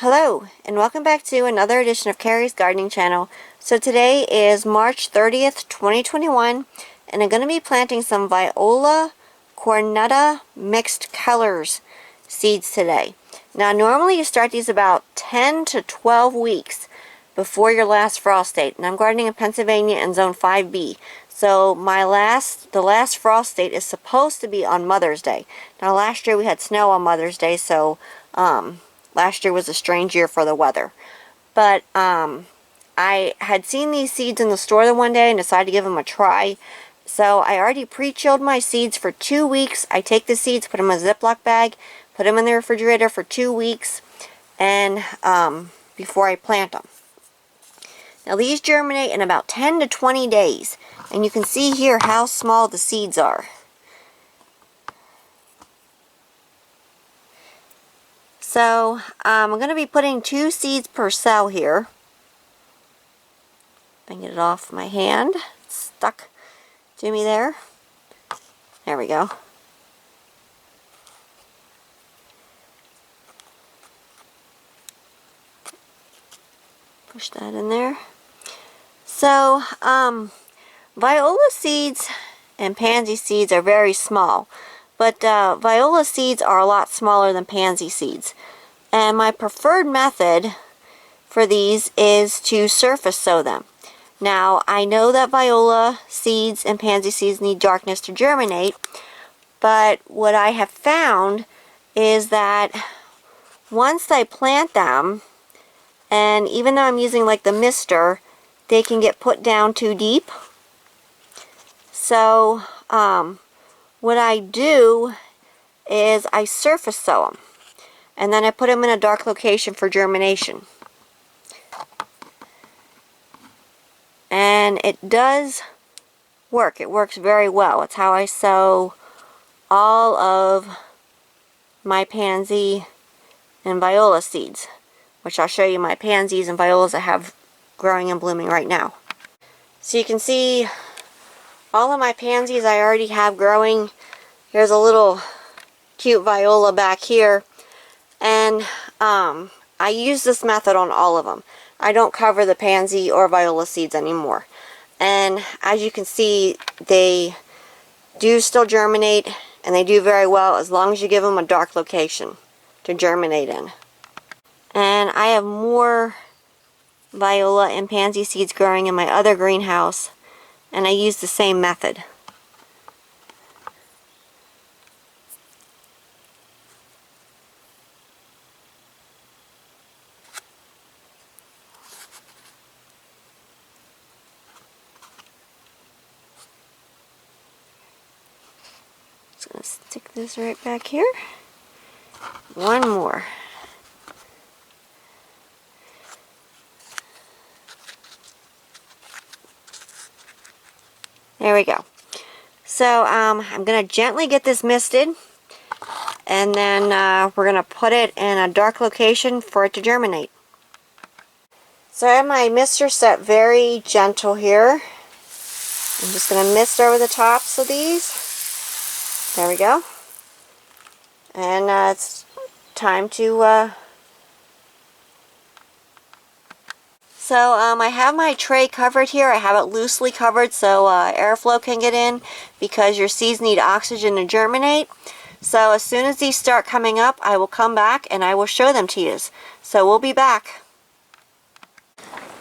Hello, and welcome back to another edition of Carrie's Gardening Channel. So today is March 30th, 2021, and I'm going to be planting some Viola cornuta mixed colors seeds today. Now normally you start these about 10 to 12 weeks before your last frost date, and I'm gardening in Pennsylvania in Zone 5B. So the last frost date is supposed to be on Mother's Day. Now last year we had snow on Mother's Day, so last year was a strange year for the weather. But I had seen these seeds in the store the one day and decided to give them a try. So I already pre-chilled my seeds for 2 weeks. I take the seeds, put them in a Ziploc bag, put them in the refrigerator for 2 weeks, and before I plant them. Now these germinate in about 10 to 20 days. And you can see here how small the seeds are. So I'm going to be putting 2 seeds per cell here. If I can get it off my hand. It's stuck to me there. There we go. Push that in there. So, Viola seeds and pansy seeds are very small. But Viola seeds are a lot smaller than pansy seeds. And my preferred method for these is to surface sow them. Now, I know that Viola seeds and pansy seeds need darkness to germinate, but what I have found is that once I plant them, and even though I'm using like the mister, they can get put down too deep. So, what I do is I surface sow them, and then I put them in a dark location for germination. And it does work. It works very well. It's how I sow all of my pansy and viola seeds, which I'll show you my pansies and violas I have growing and blooming right now. So you can see all of my pansies I already have growing. Here's a little cute viola back here. And I use this method on all of them. I don't cover the pansy or viola seeds anymore. And as you can see, they do still germinate, and they do very well as long as you give them a dark location to germinate in. And I have more viola and pansy seeds growing in my other greenhouse, and I use the same method. Just going to stick this right back here. One more. There we go. So I'm going to gently get this misted, and then we're going to put it in a dark location for it to germinate. So I have my mister set very gentle here. I'm just going to mist over the tops of these. There we go. And it's time to So I have my tray covered here. I have it loosely covered so airflow can get in, because your seeds need oxygen to germinate. So as soon as these start coming up, I will come back and I will show them to you. So we'll be back.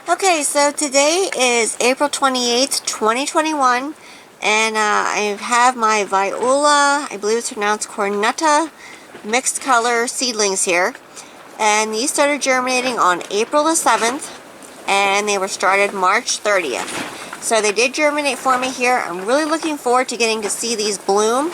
Okay, so today is April 28th, 2021, and I have my Viola, I believe it's pronounced cornuta, mixed color seedlings here. And these started germinating on April the 7th. And they were started March 30th. So they did germinate for me here. I'm really looking forward to getting to see these bloom.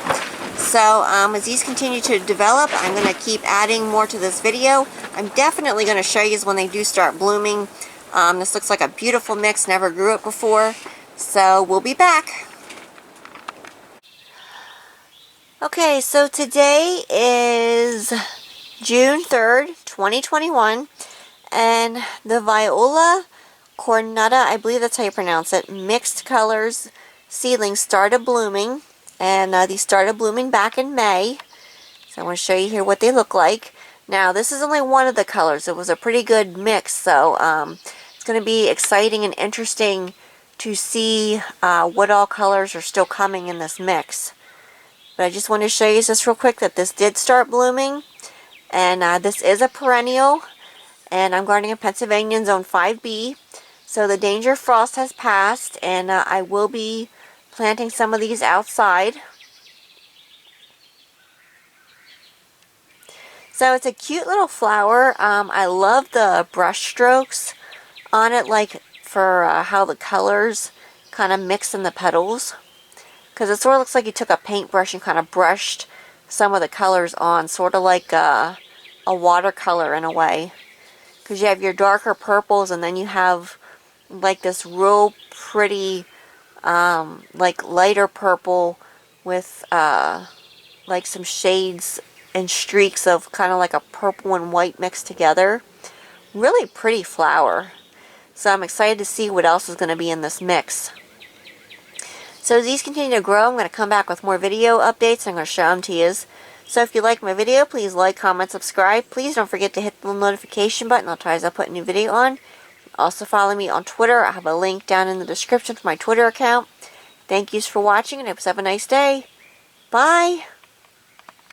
So as these continue to develop, I'm going to keep adding more to this video. I'm definitely going to show you when they do start blooming. This looks like a beautiful mix. Never grew it before. So we'll be back. Okay, so today is June 3rd, 2021. And the Viola cornuta, I believe that's how you pronounce it, mixed colors seedlings started blooming. And these started blooming back in May. So I want to show you here what they look like. Now, this is only one of the colors. It was a pretty good mix, so it's going to be exciting and interesting to see what all colors are still coming in this mix. But I just want to show you this real quick, that this did start blooming, and this is a perennial, and I'm gardening in Pennsylvania in Zone 5B. So the danger of frost has passed, and I will be planting some of these outside. So it's a cute little flower. I love the brush strokes on it, like for how the colors kind of mix in the petals. Because it sort of looks like you took a paintbrush and kind of brushed some of the colors on, sort of like a watercolor in a way. Because you have your darker purples, and then you have like this real pretty, like lighter purple with like some shades and streaks of kind of like a purple and white mixed together. Really pretty flower. So I'm excited to see what else is going to be in this mix. So as these continue to grow, I'm going to come back with more video updates. I'm going to show them to you. So if you like my video, please like, comment, subscribe. Please don't forget to hit the notification button. I'll try as I put a new video on. Also follow me on Twitter. I have a link down in the description for my Twitter account. Thank yous for watching, and have a nice day. Bye.